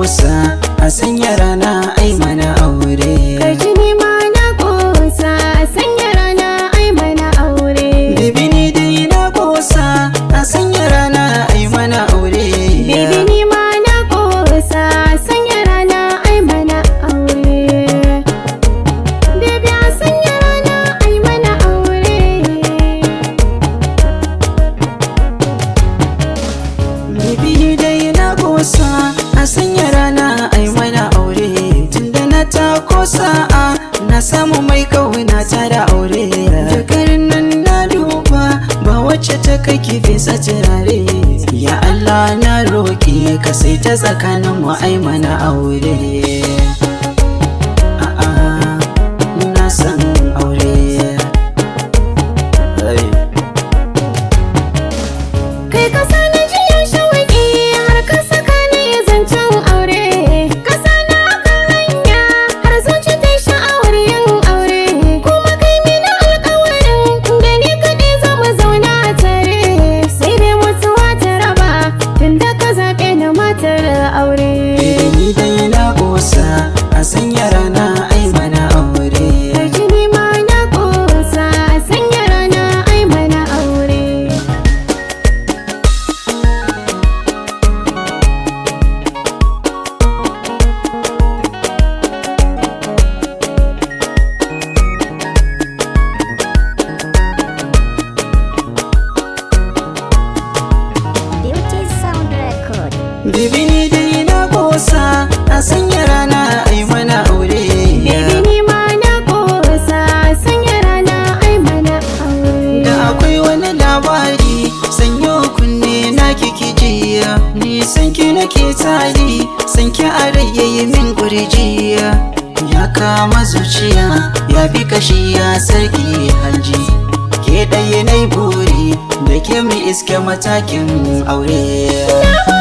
kosa a sanya rana ai mana aure. Kaji ni ma na kosa a sanya rana ai mana aure. Baby ni dai na kosa a sanya rana ai mana aure. Baby ni ma na kosa a sanya rana ai mana aure. Baby a sanya rana ai mana aure. Baby ni dai na kosa a sanya rana ai mana aure. Tunda na ta kosa na samu mai kauna ta da aure. Jakar nan na duba ba wacce ta kai ki fesa turare. Ya Allah na roƙi ka sai ta tsakanin mu ai mana aure. A'a na san aure. Kai ka sa na ji yau shawaki har ka saka ni zancen aure. Ka sa na kan hanya har zuci ta sha'awar yin aure. Kuma kai mini alƙawarin da ni kaɗai za mu zauna tare. Sai dai mutuwa ta raba tunda ka zaɓe ni matar aure. Ni dai na kosa a sanya rana ai mana aure. Kaji ni ma na kosa a sanya rana ai mana aure. Beauty Sound Record. Baby ni dai na kosa a sanya rana ai mana aure. Baby ni ma na kosa a sanya rana ai mana aure. Da akwai wani labari sanyo kunne na kiki jiya. Ni sanki nake tari sanki a rai yayi min gurjiya. Ya kama zuciya ya bi kashi ya sarki hanji. Ke ɗaya nai buri da ke mu iske matakin aure.